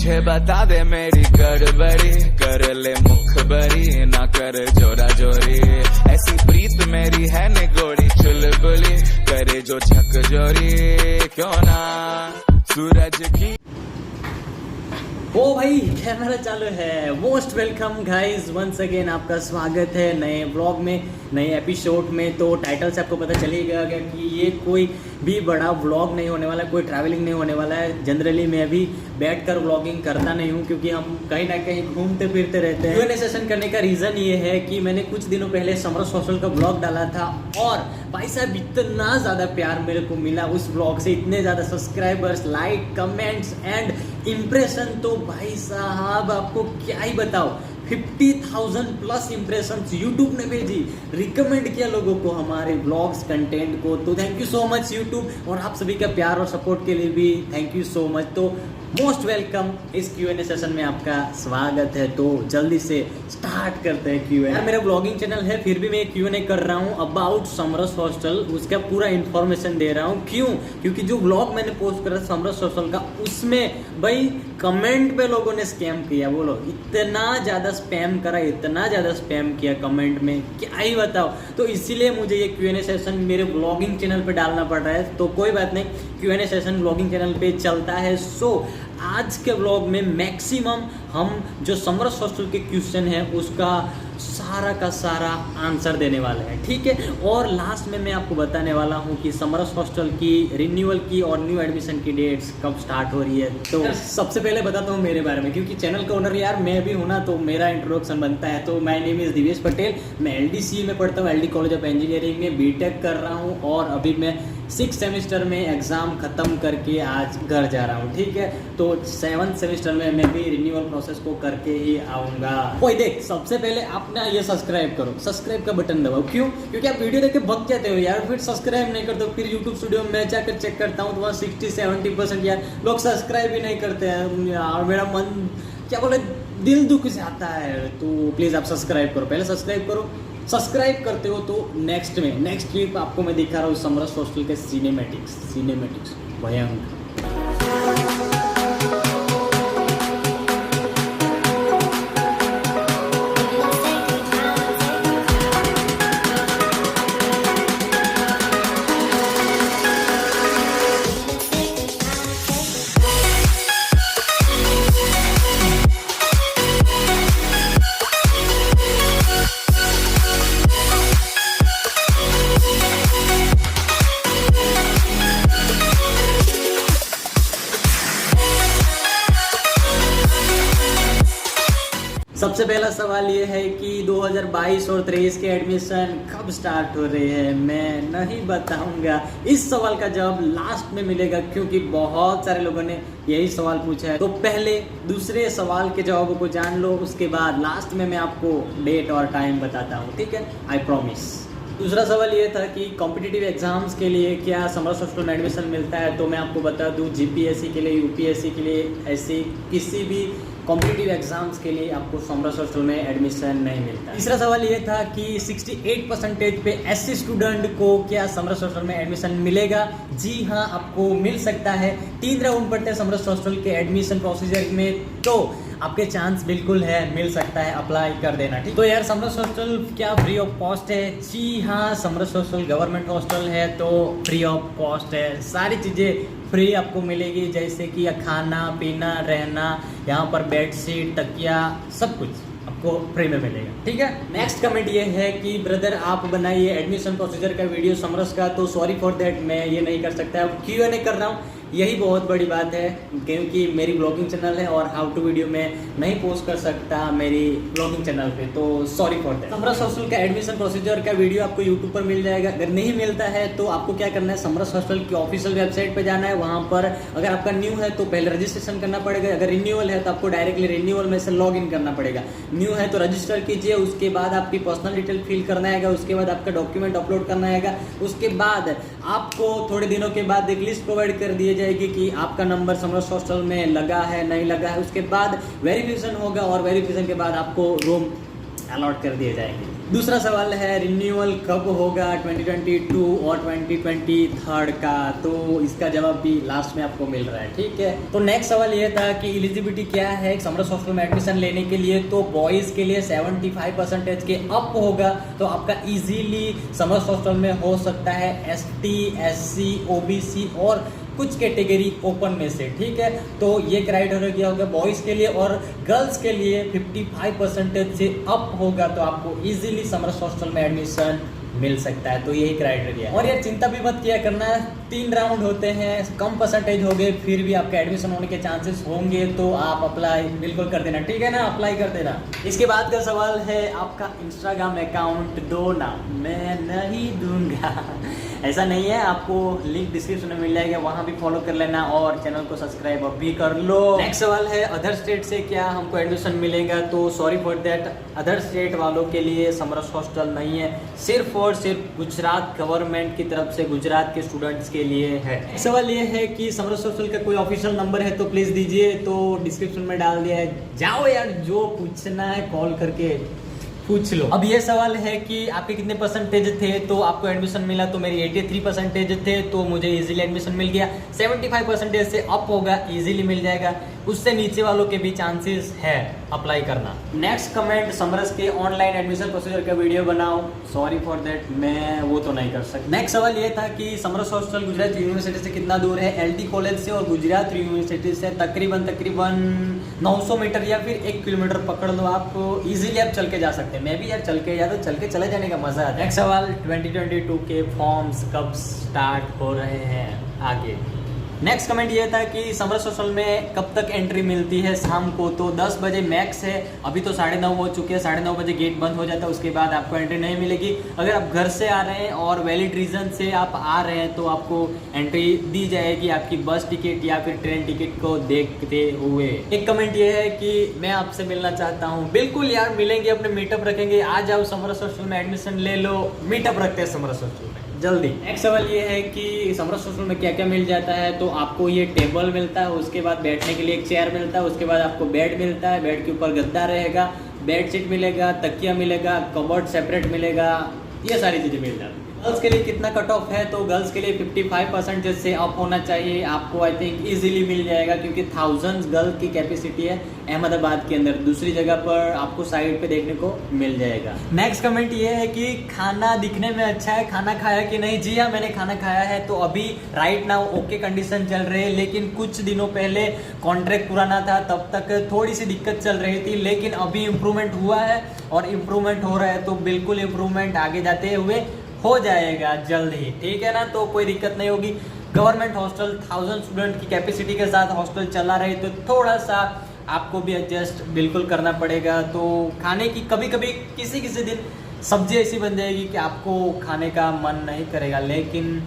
मुझे बता दे मेरी गड़बड़ी, कर ले मुखबरी ना कर जोरा जोरी। ऐसी प्रीत मेरी है निगोरी चुलबुली, करे जो झकझोरी क्यों ना सूरज की। ओ भाई कैमरा चालू है। Most welcome guys, once again आपका स्वागत है नए व्लॉग में, नए एपिसोड में। तो टाइटल से आपको पता चल ही गया कि ये कोई भी बड़ा व्लॉग नहीं होने वाला, कोई ट्रैवलिंग नहीं होने वाला है। जनरली मैं अभी बैठकर व्लॉगिंग करता नहीं हूँ क्योंकि हम कहीं ना कहीं घूमते फिरते रहते हैं। Q&A सेशन करने का रीज़न ये है कि मैंने कुछ दिनों पहले समर सोशल का व्लॉग डाला था और भाई साहब इतना ज़्यादा प्यार मेरे को मिला उस व्लॉग से, इतने ज़्यादा subscribers, like, comments and impression. तो भाई साहब आपको क्या ही बताओ, 50,000 प्लस इम्प्रेशंस यूट्यूब ने भेजी, रिकमेंड किया लोगों को हमारे व्लॉग्स कंटेंट को। तो thank you so much YouTube, और आप सभी का प्यार और सपोर्ट के लिए भी थैंक यू सो मच। तो मोस्ट वेलकम इस Q&A सेशन में आपका स्वागत है। तो जल्दी से स्टार्ट करते हैं Q&A। यार मेरा ब्लॉगिंग चैनल है, फिर भी मैं Q&A कर रहा हूँ अबाउट समरस हॉस्टल, उसका पूरा इन्फॉर्मेशन दे रहा हूँ। क्यों? क्योंकि जो ब्लॉग मैंने पोस्ट करा समरस हॉस्टल का, उसमें भाई कमेंट पे लोगों ने स्कैम किया। बोलो इतना ज़्यादा स्पैम करा, इतना ज़्यादा स्पैम किया कमेंट में, क्या ही बताओ। तो इसीलिए मुझे ये Q&A सेशन मेरे ब्लॉगिंग चैनल पे डालना पड़ रहा है। तो कोई बात नहीं, Q&A सेशन ब्लॉगिंग चैनल पे चलता है। सो आज के व्लॉग में मैक्सिमम हम जो समरस हॉस्टल के क्वेश्चन है उसका सारा का सारा आंसर देने वाले हैं, ठीक है। और लास्ट में मैं आपको बताने वाला हूं कि समरस हॉस्टल की रिन्यूअल की और न्यू एडमिशन की डेट्स कब स्टार्ट हो रही है। तो सबसे पहले बताता हूं मेरे बारे में, क्योंकि चैनल का ओनर यार मैं भी हूं ना, तो मेरा इंट्रोडक्शन बनता है। तो my name is Divesh Patel, मैं LDC में पढ़ता हूँ, LD कॉलेज ऑफ इंजीनियरिंग में बीटेक कर रहा हूँ, और अभी मैं 6th सेमेस्टर में एग्जाम खत्म करके आज घर जा रहा हूँ, ठीक है। तो 7th सेमेस्टर में मैं भी रिन्यूअल प्रोसेस को करके ही आऊँगा। कोई देख, सबसे पहले आप ना ये सब्सक्राइब करो, सब्सक्राइब का बटन दबाओ। क्यों? क्योंकि आप वीडियो देख के भग जाते हो यार, फिर सब्सक्राइब नहीं करते हो। फिर यूट्यूब स्टूडियो में मैं जाकर चेक करता हूँ तो वहाँ 60-70% यार लोग सब्सक्राइब भी नहीं करते हैं यार। मेरा मन क्या बोले, दिल दुख से आता है। तो प्लीज़ आप सब्सक्राइब करो, पहले सब्सक्राइब करो। सब्सक्राइब करते हो तो नेक्स्ट क्लिप आपको मैं दिखा रहा हूँ समरस हॉस्टल के सिनेमेटिक्स भयंकर। सबसे पहला सवाल ये है कि 2022 और 23 के एडमिशन कब स्टार्ट हो रहे हैं। मैं नहीं बताऊंगा, इस सवाल का जवाब लास्ट में मिलेगा, क्योंकि बहुत सारे लोगों ने यही सवाल पूछा है। तो पहले दूसरे सवाल के जवाबों को जान लो, उसके बाद लास्ट में मैं आपको डेट और टाइम बताता हूँ, ठीक है, आई प्रॉमिस। दूसरा सवाल ये था कि कॉम्पिटिटिव एग्जाम्स के लिए क्या समरस हॉस्टल में एडमिशन मिलता है। तो मैं आपको बता दूं, GPSC के लिए, UPSC के लिए, ऐसे किसी भी कॉम्पिटिटिव एग्जाम्स के लिए आपको समरस हॉस्टल में एडमिशन नहीं मिलता। तीसरा सवाल ये था कि 68% पे SC स्टूडेंट को क्या समरस हॉस्टल में एडमिशन मिलेगा। जी हाँ, आपको मिल सकता है। 3 राउंड पड़ते हैं समरस हॉस्टल के एडमिशन प्रोसीजर में, तो आपके चांस बिल्कुल है, मिल सकता है, अप्लाई कर देना, ठीक। तो यार समरस हॉस्टल क्या फ्री ऑफ कॉस्ट है? जी हाँ, समरस हॉस्टल गवर्नमेंट हॉस्टल है, तो फ्री ऑफ कॉस्ट है। सारी चीज़ें फ्री आपको मिलेगी, जैसे कि खाना पीना, रहना, यहाँ पर बेडशीट, तकिया, सब कुछ आपको फ्री में मिलेगा, ठीक है। नेक्स्ट कमेंट ये है कि ब्रदर आप बनाइए एडमिशन प्रोसीजर का वीडियो समरस का। तो सॉरी फॉर दैट, मैं ये नहीं कर सकता। अब Q&A कर रहा हूँ, यही बहुत बड़ी बात है, क्योंकि मेरी ब्लॉगिंग चैनल है और हाउ टू वीडियो में नहीं पोस्ट कर सकता मेरी ब्लॉगिंग चैनल पे, तो सॉरी फॉर दैट। समरस हॉस्टल का एडमिशन प्रोसीजर का वीडियो आपको यूट्यूब पर मिल जाएगा। अगर नहीं मिलता है तो आपको क्या करना है, समरस हॉस्टल की ऑफिशियल वेबसाइट पे जाना है। वहाँ पर अगर आपका न्यू है तो पहले रजिस्ट्रेशन करना पड़ेगा, अगर रिन्यूअल है तो आपको डायरेक्टली रिन्यूअल में से लॉग इन करना पड़ेगा। न्यू है तो रजिस्टर कीजिए, उसके बाद आपकी पर्सनल डिटेल फिल करना है, उसके बाद आपका डॉक्यूमेंट अपलोड करना है, उसके बाद आपको थोड़े दिनों के बाद एक लिस्ट प्रोवाइड कर दी जाएगी कि आपका नंबर समरस हॉस्टल में लगा है नहीं लगा है। उसके बाद वेरिफिकेशन होगा और वेरिफिकेशन के बाद आपको रूम अलॉट कर दिए जाएंगे। दूसरा सवाल है रिन्यूअल कब होगा 2022 और 2023 का, तो इसका जवाब भी लास्ट में आपको मिल रहा है, ठीक है। तो नेक्स्ट सवाल ये था कि एलिजिबिलिटी क्या है समरस हॉस्टल में एडमिशन लेने के लिए। तो बॉयज़ के लिए 75% के अप होगा, तो आपका इजीली समरस हॉस्टल में हो सकता है ST, SC, OBC और कुछ कैटेगरी ओपन में से, ठीक है। तो ये क्राइटेरिया क्या होगा बॉयज़ के लिए, और गर्ल्स के लिए 55% से अप होगा, तो आपको इजीली समरस हॉस्टल में एडमिशन मिल सकता है। तो यही क्राइटेरिया है। और ये चिंता भी मत किया करना, 3 राउंड होते हैं, कम परसेंटेज हो गए फिर भी आपका एडमिशन होने के चांसेस होंगे, तो आप अप्लाई बिल्कुल कर देना, ठीक है ना, अप्लाई कर देना। इसके बाद का सवाल है आपका इंस्टाग्राम अकाउंट दो ना, मैं नहीं दूंगा ऐसा नहीं है, आपको लिंक डिस्क्रिप्शन में मिल जाएगा, वहां भी फॉलो कर लेना और चैनल को सब्सक्राइब भी कर लो। नेक्स्ट सवाल है अदर स्टेट से क्या हमको एडमिशन मिलेगा। तो sorry for that, other state वालों के लिए समरस हॉस्टल नहीं है, सिर्फ और सिर्फ गुजरात गवर्नमेंट की तरफ से गुजरात के स्टूडेंट्स के लिए है। सवाल ये है कि समरस हॉस्टल का कोई ऑफिशियल नंबर है तो प्लीज दीजिए, तो डिस्क्रिप्शन में डाल दिया है, जाओ यार जो पूछना है कॉल करके पूछ लो। अब ये सवाल है कि आपके कितने परसेंटेज थे तो आपको एडमिशन मिला। तो मेरी 83% थे, तो मुझे इजीली एडमिशन मिल गया। 75% से अप होगा, इजीली मिल जाएगा, उससे नीचे वालों के भी चांसेस है अप्लाई करना। नेक्स्ट कमेंट, समरस के ऑनलाइन एडमिशन प्रोसीजर का वीडियो बनाओ, सॉरी फॉर दैट, मैं वो तो नहीं कर सकता। नेक्स्ट सवाल ये था कि समरस हॉस्टल गुजरात यूनिवर्सिटी से कितना दूर है। LD कॉलेज से और गुजरात यूनिवर्सिटी से तकरीबन 900 मीटर या फिर 1 किलोमीटर पकड़ लो, आप इजीली आप चल के जा सकते हैं। मैं भी यार चल के चले जाने का मजा आता है। नेक्स्ट सवाल 2022 के फॉर्म्स कब स्टार्ट हो रहे हैं आगे। नेक्स्ट कमेंट ये था कि समरस हॉस्टल में कब तक एंट्री मिलती है शाम को। तो 10 बजे मैक्स है, अभी तो 9:30 हो चुके हैं, 9:30 बजे गेट बंद हो जाता है, उसके बाद आपको एंट्री नहीं मिलेगी। अगर आप घर से आ रहे हैं और वैलिड रीजन से आप आ रहे हैं तो आपको एंट्री दी जाएगी आपकी बस टिकट या फिर ट्रेन टिकट को देखते हुए। एक कमेंट ये है कि मैं आपसे मिलना चाहता हूँ। बिल्कुल यार मिलेंगे, अपने मीटअप रखेंगे, आ जाओ समरस हॉस्टल में एडमिशन ले लो, मीटअप रखते हैं समरस हॉस्टल में जल्दी। नेक्स्ट सवाल ये है कि समरस हॉस्टल में क्या क्या मिल जाता है। तो आपको ये टेबल मिलता है, उसके बाद बैठने के लिए एक चेयर मिलता है, उसके बाद आपको बेड मिलता है, बेड के ऊपर गद्दा रहेगा, बेडशीट मिलेगा, तकिया मिलेगा, कबर्ड सेपरेट मिलेगा, ये सारी चीज़ें मिल जाती है। गर्ल्स के लिए कितना कट ऑफ है। तो गर्ल्स के लिए 55% से अप होना चाहिए, आपको आई थिंक इजीली मिल जाएगा, क्योंकि 1000 गर्ल्स की कैपेसिटी है अहमदाबाद के अंदर। दूसरी जगह पर आपको साइड पे देखने को मिल जाएगा। नेक्स्ट कमेंट ये है कि खाना दिखने में अच्छा है, खाना खाया कि नहीं। जी हाँ, मैंने खाना खाया है। तो अभी राइट नाउ ओके कंडीशन चल रही है, लेकिन कुछ दिनों पहले कॉन्ट्रैक्ट पुराना था, तब तक थोड़ी सी दिक्कत चल रही थी, लेकिन अभी इम्प्रूवमेंट हुआ है और इम्प्रूवमेंट हो रहा है, तो बिल्कुल इम्प्रूवमेंट आगे जाते हुए हो जाएगा जल्द ही, ठीक है ना। तो कोई दिक्कत नहीं होगी। गवर्नमेंट हॉस्टल 1000 स्टूडेंट की कैपेसिटी के साथ हॉस्टल चला रहे, तो थोड़ा सा आपको भी एडजस्ट बिल्कुल करना पड़ेगा। तो खाने की कभी कभी किसी दिन सब्जी ऐसी बन जाएगी कि आपको खाने का मन नहीं करेगा, लेकिन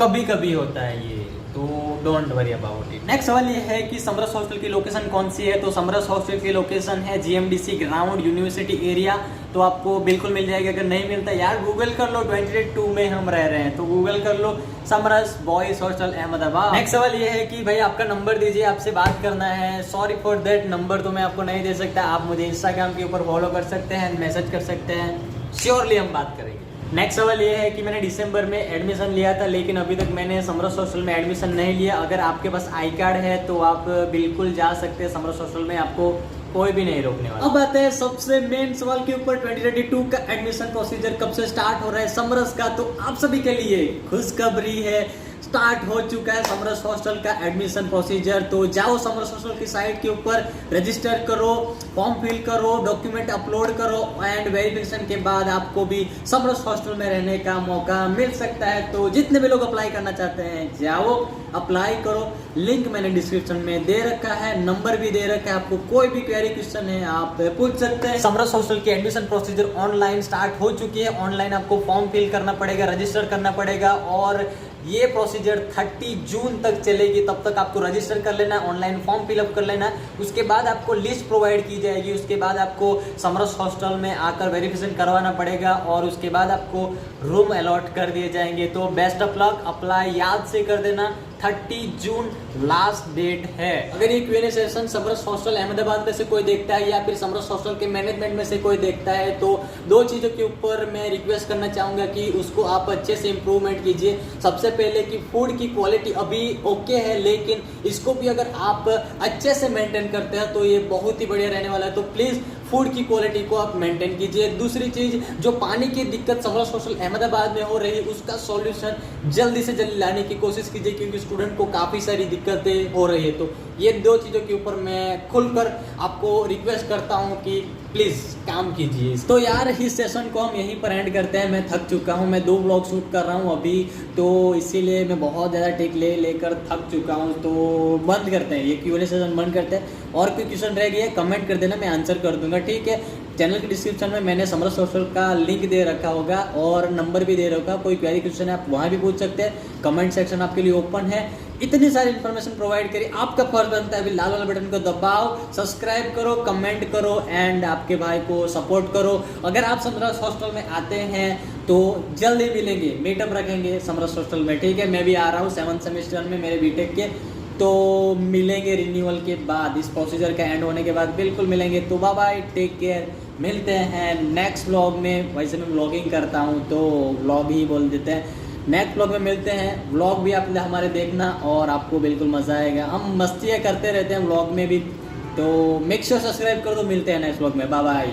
कभी कभी होता है ये, तो don't worry about it. Next सवाल ये है कि समरस हॉस्टल की लोकेशन कौन सी है। तो समरस हॉस्टल की लोकेशन है GMDC ग्राउंड यूनिवर्सिटी एरिया, तो आपको बिल्कुल मिल जाएगा। अगर नहीं मिलता यार गूगल कर लो, 2022 में हम रह रहे हैं तो गूगल कर लो समरस बॉयज हॉस्टल अहमदाबाद। नेक्स्ट सवाल ये है कि भाई आपका नंबर दीजिए, आपसे बात करना है। सॉरी फॉर दैट, नंबर तो मैं आपको नहीं दे सकता, आप मुझे इंस्टाग्राम के ऊपर फॉलो कर सकते हैं, मैसेज कर सकते हैं, श्योरली हम बात करेंगे। नेक्स्ट सवाल ये है कि मैंने दिसंबर में एडमिशन लिया था, लेकिन अभी तक मैंने समरस हॉस्टल में एडमिशन नहीं लिया। अगर आपके पास आई कार्ड है तो आप बिल्कुल जा सकते हैं समरस हॉस्टल में, आपको कोई भी नहीं रोकने वाला। अब आते हैं सबसे मेन सवाल के ऊपर, 2022 का एडमिशन प्रोसीजर कब से स्टार्ट हो रहा है समरस का। तो आप सभी के लिए खुशखबरी है, स्टार्ट हो चुका है समरस हॉस्टल का एडमिशन प्रोसीजर। तो जाओ समरस हॉस्टल की साइट के ऊपर, रजिस्टर करो, फॉर्म फिल करो, डॉक्यूमेंट अपलोड करो, एंड वेरिफिकेशन के बाद आपको भी समरस हॉस्टल में रहने का मौका मिल सकता है। तो जितने भी लोग अप्लाई करना चाहते हैं जाओ अप्लाई करो, लिंक मैंने डिस्क्रिप्शन में दे रखा है, नंबर भी दे रखा है, आपको कोई भी क्वेरी क्वेश्चन है आप पूछ सकते हैं। समरस हॉस्टल की एडमिशन प्रोसीजर ऑनलाइन स्टार्ट हो चुकी है। ऑनलाइन आपको फॉर्म फिल करना पड़ेगा, रजिस्टर करना पड़ेगा, और ये प्रोसीजर 30 जून तक चलेगी। तब तक आपको रजिस्टर कर लेना, ऑनलाइन फॉर्म फिलअप कर लेना, उसके बाद आपको लिस्ट प्रोवाइड की जाएगी, उसके बाद आपको समरस हॉस्टल में आकर वेरिफिकेशन करवाना पड़ेगा, और उसके बाद आपको रूम अलॉट कर दिए जाएंगे। तो बेस्ट ऑफ लक, अप्लाई याद से कर देना, 30 जून लास्ट डेट है। अगर ये Q&A सेशन समरस हॉस्टल अहमदाबाद में से कोई देखता है या फिर समरस हॉस्टल के मैनेजमेंट में से कोई देखता है तो दो चीज़ों के ऊपर मैं रिक्वेस्ट करना चाहूँगा कि उसको आप अच्छे से इम्प्रूवमेंट कीजिए। सबसे पहले कि फूड की क्वालिटी अभी ओके है, लेकिन इसको भी अगर आप अच्छे से मेंटेन करते हैं तो ये बहुत ही बढ़िया रहने वाला है। तो प्लीज़ फूड की क्वालिटी को आप मेंटेन कीजिए। दूसरी चीज़, जो पानी की दिक्कत समरस हॉस्टल अहमदाबाद में हो रही है उसका सॉल्यूशन जल्दी से जल्दी लाने की कोशिश कीजिए, क्योंकि स्टूडेंट को काफ़ी सारी दिक्कतें हो रही है। तो ये दो चीज़ों के ऊपर मैं खुलकर आपको रिक्वेस्ट करता हूँ कि प्लीज़ काम कीजिए। तो यार इस सेशन को हम यहीं पर एंड करते हैं। मैं थक चुका हूँ, मैं 2 व्लॉग शूट कर रहा हूँ अभी, तो इसीलिए मैं बहुत ज़्यादा टेक लेकर थक चुका हूँ। तो बंद करते हैं, ये Q&A सेशन बंद करते हैं। और कोई क्वेश्चन रह गया कमेंट कर देना, मैं आंसर कर दूंगा, ठीक है। चैनल के डिस्क्रिप्शन में मैंने समरस हॉस्टल का लिंक दे रखा होगा और नंबर भी दे रखा। कोई क्वेरी क्वेश्चन है आप वहाँ भी पूछ सकते हैं। कमेंट सेक्शन आपके लिए ओपन है। इतनी सारी इन्फॉर्मेशन प्रोवाइड करी, आपका फर्ज बनता है अभी लाल वाला बटन को दबाओ, सब्सक्राइब करो, कमेंट करो एंड आपके भाई को सपोर्ट करो। अगर आप समरस हॉस्टल में आते हैं तो जल्दी मिलेंगे, मीटअप रखेंगे समरस हॉस्टल में, ठीक है। मैं भी आ रहा हूँ 7th सेमेस्टर में मेरे बीटेक के, तो मिलेंगे रिन्यूअल के बाद, इस प्रोसीजर का एंड होने के बाद बिल्कुल मिलेंगे। तो बाय बाय, टेक केयर, मिलते हैं नेक्स्ट व्लॉग में। वैसे मैं व्लॉगिंग करता हूँ तो व्लॉग ही बोल देते हैं। नेक्स्ट व्लॉग में मिलते हैं। व्लॉग भी आप हमारे देखना और आपको बिल्कुल मज़ा आएगा। हम मस्तियाँ करते रहते हैं व्लॉग में भी, तो मेक श्योर सब्सक्राइब कर दो। मिलते हैं नेक्स्ट व्लॉग में, बाय बाय।